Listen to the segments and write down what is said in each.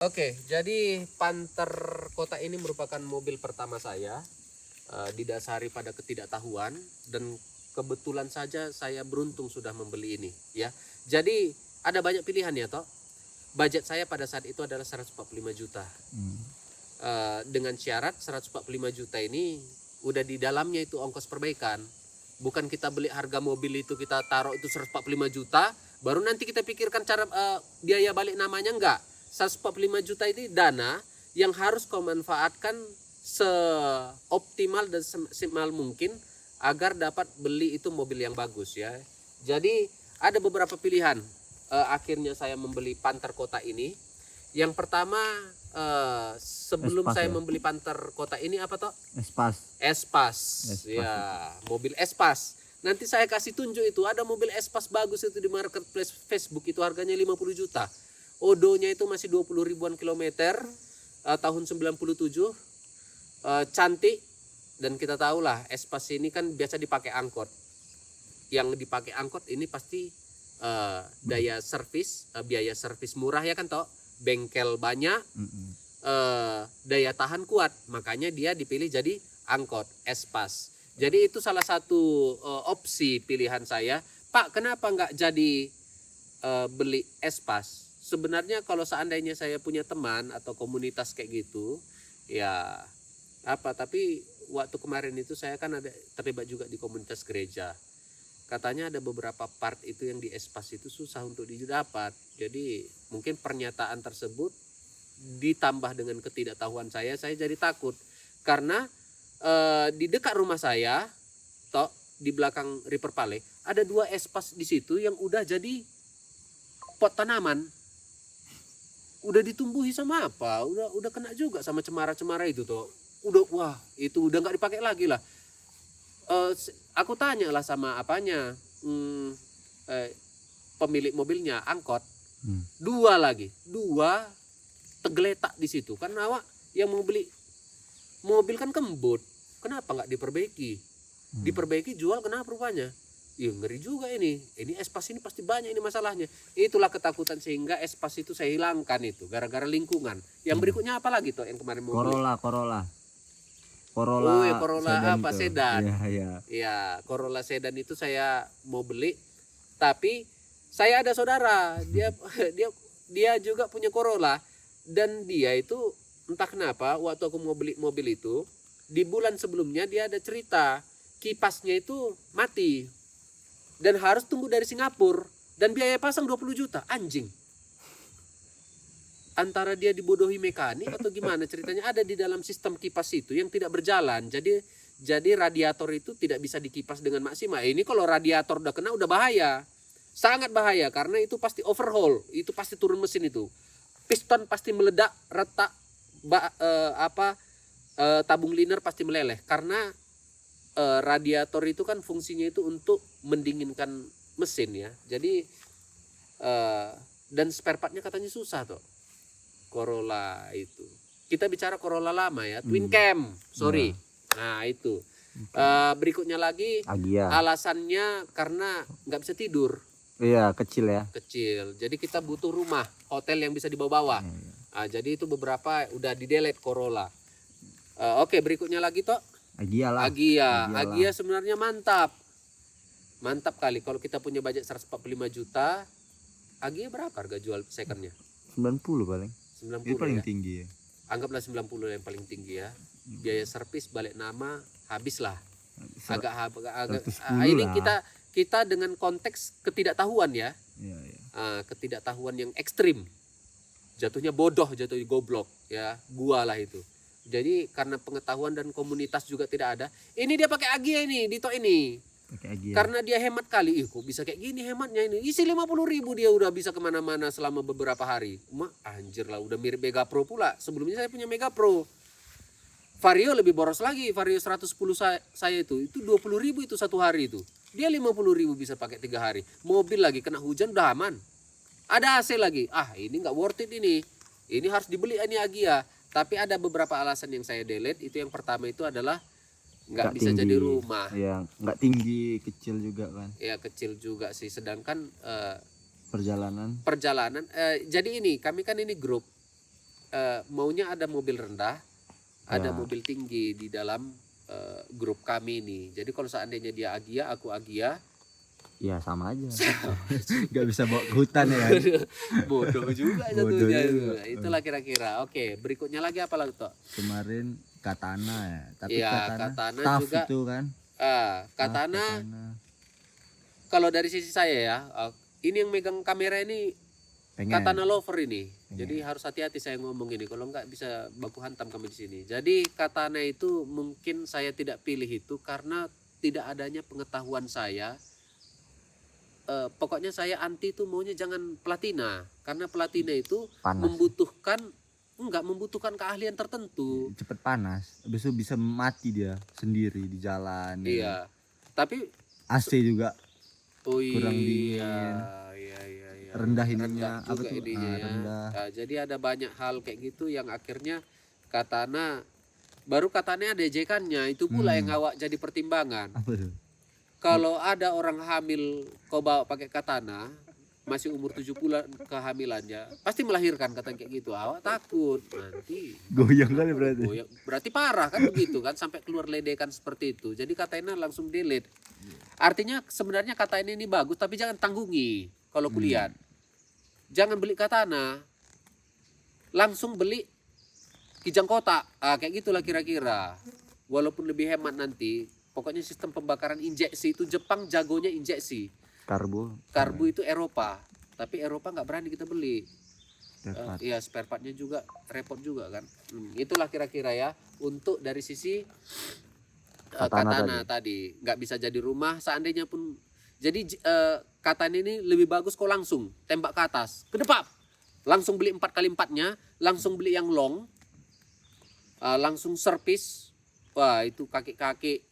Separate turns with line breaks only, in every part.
Oke, jadi Panther Kota ini merupakan mobil pertama saya, didasari pada ketidaktahuan dan kebetulan saja saya beruntung sudah membeli ini ya. Jadi ada banyak pilihan ya toh. Budget saya pada saat itu adalah 145 juta. Dengan syarat 145 juta ini udah di dalamnya itu ongkos perbaikan. Bukan kita beli harga mobil itu kita taruh itu 145 juta, baru nanti kita pikirkan cara biaya balik namanya, enggak. 145 juta itu dana yang harus kau manfaatkan seoptimal dan semaksimal mungkin agar dapat beli itu mobil yang bagus ya. Jadi ada beberapa pilihan. Akhirnya saya membeli Panther Kota ini. Yang pertama, sebelum
Espas,
saya
ya?
membeli Panther Kota ini apa toh?
Espas.
Espas.
Espas.
Ya, mobil Espas. Nanti saya kasih tunjuk itu, ada mobil Espas bagus itu di marketplace Facebook, itu harganya 50 juta. Odonya itu masih 20 ribuan kilometer, tahun 97. Cantik, dan kita tahulah Espas ini kan biasa dipakai angkot. Yang dipakai angkot ini pasti daya servis, biaya servis murah ya kan toh, bengkel banyak, daya tahan kuat, makanya dia dipilih jadi angkot Espas. Jadi itu salah satu opsi pilihan saya. Pak, kenapa nggak jadi beli Espas? Sebenarnya kalau seandainya saya punya teman atau komunitas kayak gitu, ya apa, tapi waktu kemarin itu saya kan ada terlibat juga di komunitas gereja. Katanya ada beberapa part itu yang di Espas itu susah untuk didapat. Jadi mungkin pernyataan tersebut ditambah dengan ketidaktahuan saya jadi takut. Karena di dekat rumah saya, toh di belakang River Pale, ada 2 Espas di situ yang udah jadi pot tanaman. Udah ditumbuhi sama apa? Udah kena juga sama cemara-cemara itu toh. Udah, wah, itu udah nggak dipakai lagi lah. Aku tanya lah sama apanya, pemilik mobilnya, angkot, 2 tergeletak di situ. Kan awak yang mau beli mobil kan kembut, kenapa nggak diperbaiki? Diperbaiki jual, kenapa rupanya? Iya, ngeri juga ini Espas ini pasti banyak ini masalahnya. Itulah ketakutan sehingga Espas itu saya hilangkan itu gara-gara lingkungan. Yang berikutnya apa lagi tuh yang kemarin mau beli?
Corolla
Corolla apa, sedan.
Iya.
Ya, Corolla sedan itu saya mau beli, tapi saya ada saudara, dia juga punya Corolla, dan dia itu entah kenapa waktu aku mau beli mobil itu di bulan sebelumnya dia ada cerita kipasnya itu mati dan harus tunggu dari Singapura dan biaya pasang 20 juta. Anjing. Antara dia dibodohi mekanik atau gimana ceritanya, ada di dalam sistem kipas itu yang tidak berjalan. Jadi radiator itu tidak bisa dikipas dengan maksimal. Ini kalau radiator udah kena udah bahaya. Sangat bahaya karena itu pasti overhaul, itu pasti turun mesin itu. Piston pasti meledak, retak, tabung liner pasti meleleh karena radiator itu kan fungsinya itu untuk mendinginkan mesin ya. Jadi dan spare partnya katanya susah tuh. Corolla itu. Kita bicara Corolla lama ya, twin cam. Sorry. Nah, itu. Berikutnya lagi
Agya.
alasannya karena nggak bisa tidur.
Iya, kecil ya.
Kecil. Jadi kita butuh rumah, hotel yang bisa dibawa-bawa. Jadi itu beberapa udah di-delete Corolla. Oke, berikutnya lagi toh.
Agya lah.
Agya sebenarnya mantap. Mantap kali kalau kita punya budget 145 juta. Agya berapa harga jual secondnya?
90 paling.
90
Itu paling
ya.
tinggi ya.
Anggaplah 90 yang paling tinggi ya. Biaya servis balik nama habislah. Agak
110
ini
lah.
kita dengan konteks ketidaktahuan ya.
Iya.
Ketidaktahuan yang ekstrim. Jatuhnya bodoh, jatuhnya goblok ya. Gua lah itu. Jadi karena pengetahuan dan komunitas juga tidak ada. Ini dia pakai Agya ini, Dito ini.
Pakai Agya.
Karena dia hemat kali. Kok bisa kayak gini hematnya ini. Isi 50 ribu dia udah bisa kemana-mana selama beberapa hari. Anjir lah, udah mirip Mega Pro pula. Sebelumnya saya punya Mega Pro. Vario lebih boros lagi. Vario 110 saya itu 20 ribu itu satu hari itu. Dia 50 ribu bisa pakai 3 hari. Mobil lagi kena hujan udah aman. Ada AC lagi. Ini nggak worth it ini. Ini harus dibeli ini Agya. Tapi ada beberapa alasan yang saya delete. Itu yang pertama itu adalah nggak bisa
tinggi.
jadi rumah.
Ya, nggak tinggi, kecil juga kan.
Ya kecil juga sih. Sedangkan
Perjalanan.
perjalanan. Jadi ini kami kan ini grup. maunya ada mobil rendah, ada
Ya.
mobil tinggi di dalam grup kami ini. Jadi kalau seandainya dia Agia, aku Agia,
Ya sama aja. Gak bisa bawa ke hutan ya.
bodoh juga
Bodoh
jatuhnya.
juga.
Itulah kira-kira. Oke, berikutnya lagi apa lagi toh?
Kemarin katana ya. Tapi
Iya,
katana
katana
tough
juga.
itu kan.
Katana,
Katana.
kalau dari sisi saya ya, ini yang megang kamera ini
Pengen.
katana lover ini. Jadi harus hati-hati saya ngomong ini, kalau enggak bisa baku hantam kami di sini. Jadi katana itu mungkin saya tidak pilih itu karena tidak adanya pengetahuan saya. Pokoknya saya anti itu maunya jangan platina, karena platina itu
Panas.
membutuhkan keahlian tertentu.
Cepet panas. Habis itu bisa mati dia sendiri di jalan. Ya.
Iya. Tapi
AC juga
oh
kurang
iya,
dingin.
iya.
Rendah ininya,
Rendah
apa
juga
tuh?
ininya ya.
Rendah.
Jadi ada banyak hal kayak gitu yang akhirnya katana, baru katanya ada ejekannya, itu pula yang awak jadi pertimbangan.
Apa tuh?
Kalau ada orang hamil kau bawa pakai katana, masih umur 7 bulan kehamilannya, pasti melahirkan, kata kayak gitu. Awak takut nanti
Goyang kali berarti.
goyang. Berarti parah kan begitu kan, sampai keluar ledekan seperti itu. Jadi katanya langsung delete. Artinya sebenarnya katanya ini bagus, tapi jangan tanggungi kalau kulihat. Jangan beli katana, langsung beli kijang kotak. Kayak gitulah kira-kira. Walaupun lebih hemat nanti, pokoknya sistem pembakaran injeksi itu Jepang jagonya injeksi. Karbu itu Eropa, tapi Eropa nggak berani kita beli. Iya, spare partnya juga repot juga kan. Itulah kira-kira ya untuk dari sisi katana tadi. Nggak bisa jadi rumah seandainya pun. Jadi katana ini lebih bagus kau langsung tembak ke atas, ke depan. Langsung beli 4x4-nya, langsung beli yang long, langsung servis. Wah, itu kaki-kaki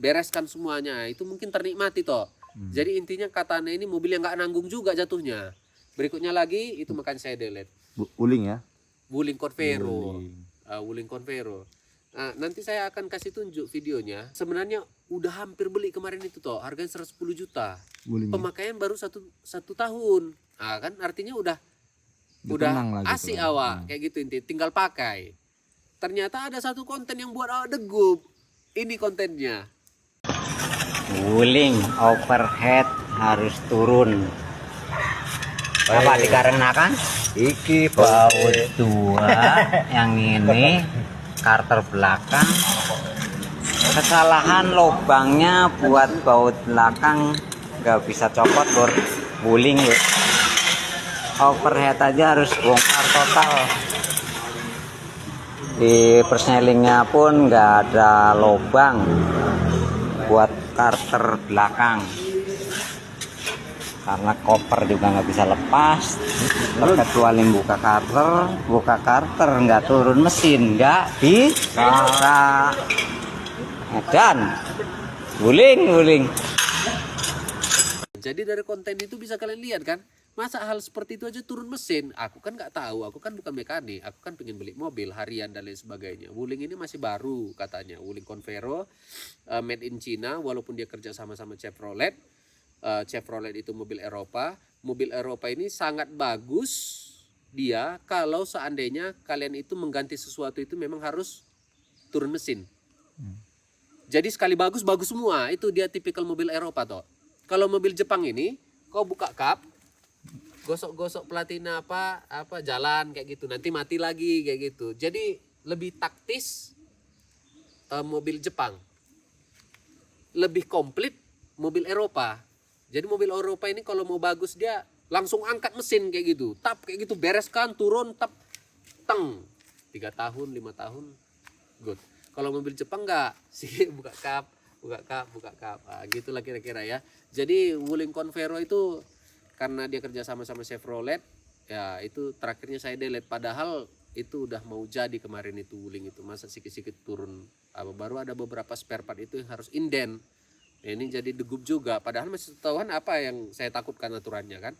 bereskan semuanya. Itu mungkin ternikmati toh. Jadi intinya katana ini mobil yang nggak nanggung juga jatuhnya. Berikutnya lagi itu makanya saya delete.
Wuling ya.
Wuling Convero. Wuling Convero. Nah, nanti saya akan kasih tunjuk videonya. Sebenarnya udah hampir beli kemarin itu toh, harganya 110 juta.
Wuling.
Pemakaian baru satu tahun. Kan artinya udah
tenang lah gitu
asik
kan.
awak kayak gitu, inti tinggal pakai. Ternyata ada satu konten yang buat awak degup. Ini kontennya.
Wuling overhead harus turun. Apa dikarenakan iki baut dua, yang ini karter belakang. Kesalahan lubangnya buat baut belakang nggak bisa copot, Lur. Wuling Lur. Overhead aja harus bongkar total. Di persnelingnya pun nggak ada lubang buat karter belakang, karena koper juga nggak bisa lepas. Kecuali buka karter nggak turun mesin, nggak bisa. Dan wuling.
Jadi dari konten itu bisa kalian lihat kan, masa hal seperti itu aja turun mesin. Aku kan nggak tahu, aku kan bukan mekanik, aku kan pengen beli mobil harian dan lain sebagainya. Wuling ini masih baru katanya, Wuling Convero, made in China, walaupun dia kerja sama Chevrolet. Chevrolet itu mobil Eropa. Mobil Eropa ini sangat bagus dia kalau seandainya kalian itu mengganti sesuatu itu memang harus turun mesin. Jadi sekali bagus semua. Itu dia tipikal mobil Eropa toh. Kalau mobil Jepang ini, kau buka kap, gosok-gosok platina apa jalan kayak gitu, nanti mati lagi kayak gitu. Jadi lebih taktis mobil Jepang, lebih komplit mobil Eropa. Jadi mobil Eropa ini kalau mau bagus dia langsung angkat mesin kayak gitu, tap kayak gitu, bereskan, turun, tap, teng, 3 tahun 5 tahun good. Kalau mobil Jepang enggak sih, buka kap, gitulah kira-kira ya. Jadi Wuling Convero itu karena dia kerja sama Chevrolet, ya itu terakhirnya saya delete. Padahal itu udah mau jadi kemarin itu Wuling itu, masa sikit-sikit turun. Baru ada beberapa spare part itu yang harus inden. Ini jadi degup juga. Padahal masih ketahuan apa yang saya takutkan aturannya kan.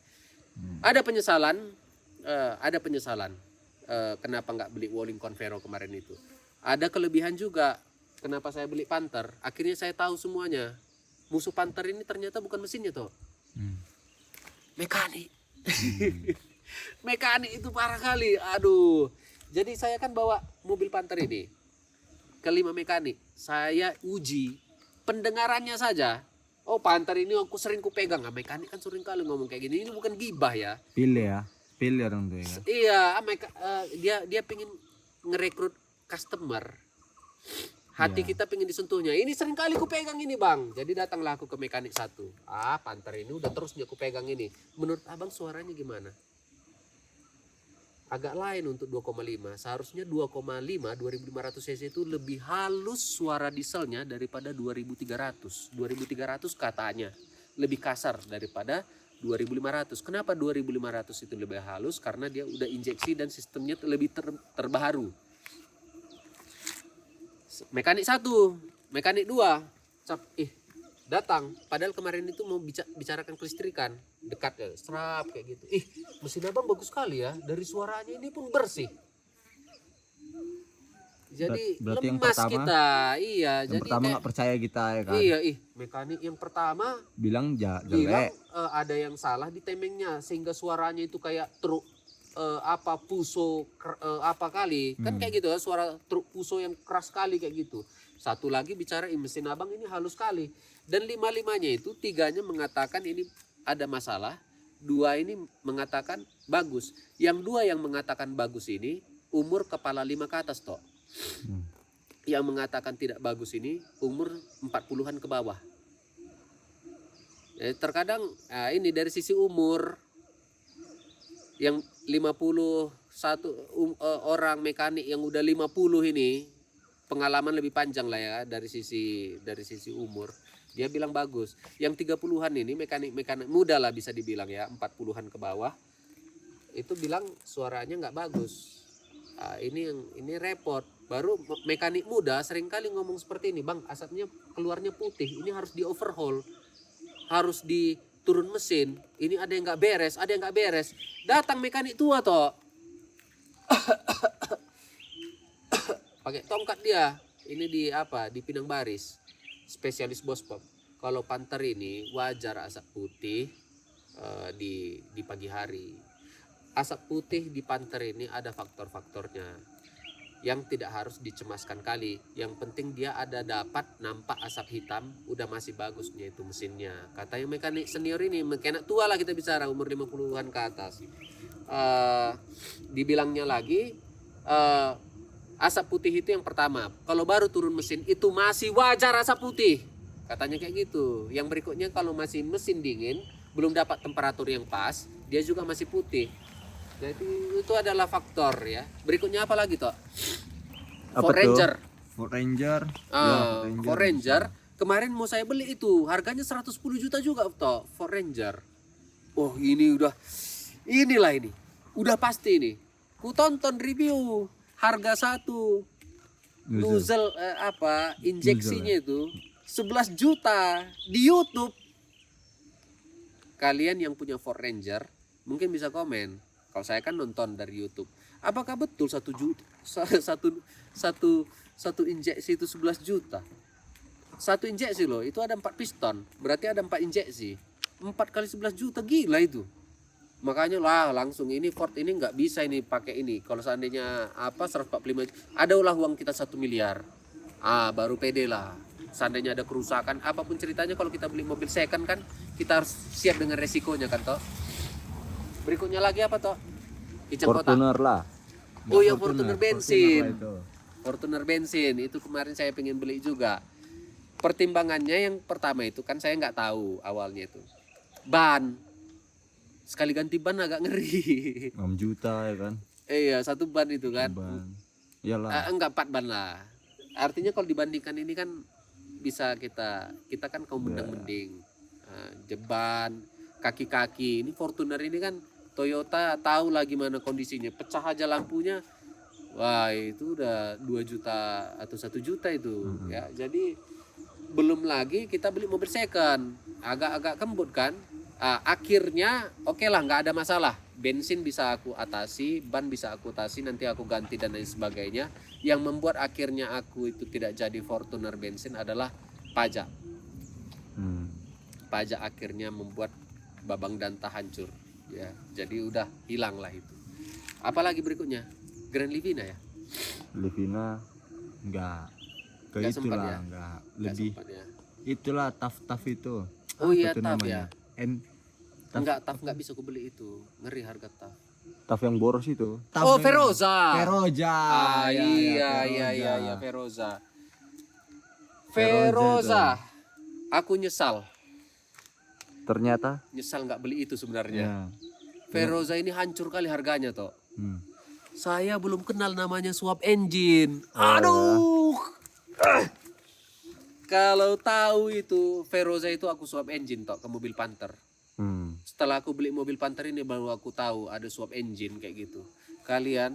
Ada penyesalan, kenapa nggak beli Wuling Convero kemarin itu. Ada kelebihan juga. Kenapa saya beli Panther? Akhirnya saya tahu semuanya. Musuh Panther ini ternyata bukan mesinnya toh. Mekanik. Mekanik itu parah kali. Aduh. Jadi saya kan bawa mobil Panther ini ke 5 mekanik. Saya uji pendengarannya saja. Oh, Panther ini aku sering kupegang. Nah, mekanik kan sering kali ngomong kayak gini. Ini bukan gibah ya.
Pilih orang tuh ya kan?
Iya, dia pengen ngerekrut customer. Hati kita pengen disentuhnya. Ini sering kali ku pegang ini bang. Jadi datanglah aku ke mekanik satu. Panther ini udah terusnya ku pegang ini. Menurut abang suaranya gimana? Agak lain untuk 2,5. Seharusnya 2,5 2500 cc itu lebih halus suara dieselnya daripada 2300. 2300 katanya lebih kasar daripada 2500. Kenapa 2500 itu lebih halus? Karena dia udah injeksi dan sistemnya lebih terbaru. Mekanik 1, mekanik 2, datang. Padahal kemarin itu mau bicarakan kelistrikan, dekat ya, serap kayak gitu. Mesin abang bagus sekali ya, dari suaranya ini pun bersih. Jadi
berarti yang
lemas
pertama,
kita, iya.
Yang
jadi
pertama nggak percaya kita ya kan?
Iya, mekanik yang pertama
bilang
bilang
jelek.
ada yang salah di temengnya sehingga suaranya itu kayak truk puso apa kali kan kayak gitu ya, suara truk puso yang keras sekali kayak gitu. Satu lagi bicara mesin abang ini halus sekali, dan 5-5-nya itu 3-nya mengatakan ini ada masalah, 2 ini mengatakan bagus. Yang 2 yang mengatakan bagus ini umur kepala 5 ke atas toh. Yang mengatakan tidak bagus ini umur 40-an ke bawah. Terkadang ini dari sisi umur yang 51 orang mekanik yang udah 50 ini pengalaman lebih panjang lah ya dari sisi umur. Dia bilang bagus. Yang 30-an ini mekanik muda lah bisa dibilang ya, 40-an ke bawah. Itu bilang suaranya nggak bagus. Ini repot. Baru mekanik muda seringkali ngomong seperti ini, bang asapnya keluarnya putih, ini harus di overhaul, harus diturun mesin, ini ada yang nggak beres. Datang mekanik tua toh, pakai tongkat dia, ini di Pinang Baris, spesialis Bospop. Kalau Panther ini wajar asap putih di pagi hari. Asap putih di Panther ini ada faktor-faktornya yang tidak harus dicemaskan kali. Yang penting dia ada dapat nampak asap hitam, udah masih bagusnya itu mesinnya. Katanya mekanik senior ini, mekanik tua lah kita bicara, umur 50-an ke atas. Dibilangnya lagi asap putih itu yang pertama. Kalau baru turun mesin itu masih wajar asap putih. Katanya kayak gitu. Yang berikutnya kalau masih mesin dingin, belum dapat temperatur yang pas, dia juga masih putih. Jadi itu adalah faktor ya. Berikutnya apa lagi toh? Ford Ranger.
Ford Ranger.
Ford Ranger. Kemarin mau saya beli itu, harganya 110 juta juga toh, Ford Ranger. Oh inilah ini. Udah pasti nih. Ku tonton review harga satu nozzle injeksinya itu 11 juta di YouTube. Kalian yang punya Ford Ranger mungkin bisa komen. Kalau saya kan nonton dari YouTube. Apakah betul 1 juta satu injeksi itu 11 juta? Satu injeksi loh, itu ada 4 piston. Berarti ada 4 injeksi. 4 kali 11 juta, gila itu. Makanya lah langsung ini Ford ini nggak bisa ini pakai ini. Kalau seandainya 145 ada ulah uang kita 1 miliar. Baru pede lah. Seandainya ada kerusakan, apapun ceritanya kalau kita beli mobil second kan kita harus siap dengan resikonya kan toh. Berikutnya lagi apa toh?
Fortuner lah.
Oh ya, Fortuner bensin. Fortuner bensin itu kemarin saya pengen beli juga. Pertimbangannya yang pertama itu kan saya nggak tahu awalnya itu. Ban. Sekali ganti ban agak ngeri.
6 juta ya kan?
Iya, 1 ban itu kan.
Ban. Iyalah.
Enggak 4 ban lah. Artinya kalau dibandingkan ini kan bisa kita kan kaum mending. Jeban, kaki-kaki. Ini Fortuner ini kan Toyota tahu lah gimana kondisinya. Pecah aja lampunya. Wah, itu udah 2 juta atau 1 juta itu. Ya, jadi belum lagi kita beli mobil second. Agak-agak kembut kan. Akhirnya oke lah, nggak ada masalah. Bensin bisa aku atasi, ban bisa aku atasi, nanti aku ganti dan lain sebagainya. Yang membuat akhirnya aku itu tidak jadi Fortuner bensin adalah pajak. Pajak akhirnya membuat babang danta hancur. Ya, jadi udah hilang lah itu. Apalagi berikutnya? Grand Livina ya?
Livina enggak ke
Nggak sempat
itulah,
ya?
enggak.
Nggak
Lebih
sempat ya.
itulah taf itu.
Oh iya,
itu
TAF
namanya?
ya. Enggak, TAF nggak bisa aku beli itu. Ngeri harga TAF.
Taf yang boros itu.
Oh, Feroza.
Feroza.
Ah,
Ya,
iya,
ya,
iya,
Feroza.
Feroza. Feroza. Aku nyesal
Ternyata
nggak beli itu sebenarnya.
Ya.
Feroza ini hancur kali harganya toh.
Hmm.
Saya belum kenal namanya swap engine. Aduh. Kalau tahu itu Feroza itu aku swap engine toh ke mobil Panther.
hmm.
Setelah aku beli mobil Panther ini baru aku tahu ada swap engine kayak gitu. Kalian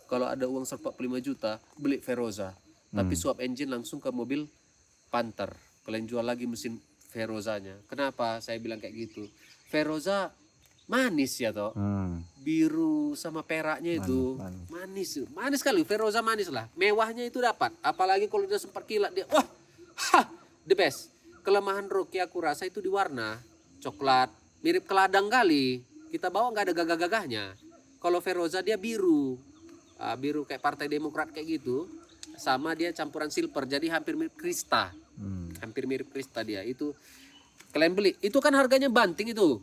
kalau ada uang 45 juta beli Feroza, tapi swap engine langsung ke mobil Panther. Kalian jual lagi mesin Ferozanya. Kenapa saya bilang kayak gitu? Feroza manis ya toh. Biru sama peraknya itu manis sekali. Feroza manis lah. Mewahnya itu dapat. Apalagi kalau udah sempat kilat dia, wah, the best. Kelemahan Rocky aku rasa itu di warna coklat, mirip keladang kali. Kita bawa nggak ada gagah-gagahnya. Kalau Feroza dia biru, biru kayak Partai Demokrat kayak gitu. Sama dia campuran silver, jadi hampir mirip Krista. Hampir mirip Krista dia. Itu kalian beli. Itu kan harganya banting itu.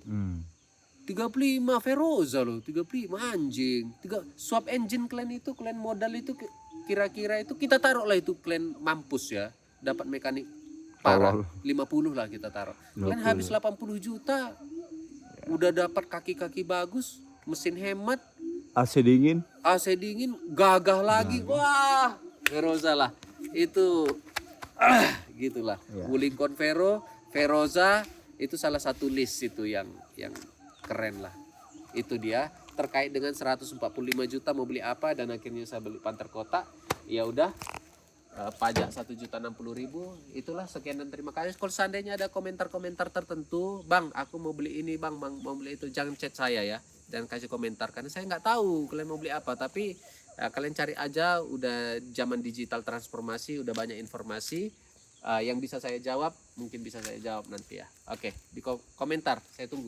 35 Feroza loh, 35 anjing. Swap engine kalian itu, kalian modal itu kira-kira itu kita taruh lah itu kalian mampus ya. Dapat mekanik parah. 50 lah kita taruh. Kalian habis 80 juta. Udah dapat kaki-kaki bagus, mesin hemat,
AC dingin.
AC dingin, gagah lagi. Wah, Feroza lah. Itu gitulah. Wuling Convero, Feroza itu salah satu list itu yang keren lah. Itu dia terkait dengan 145 juta mau beli apa dan akhirnya saya beli Panther kotak. Ya udah, pajak 1.060.000. Itulah, sekian dan terima kasih. Kalau seandainya ada komentar-komentar tertentu, Bang aku mau beli ini, Bang mau beli itu, jangan chat saya ya, dan kasih komentar karena saya nggak tahu kalian mau beli apa. Tapi kalian cari aja, udah zaman digital transformasi, udah banyak informasi. Yang bisa saya jawab mungkin bisa saya jawab nanti ya. Oke, di komentar saya tunggu.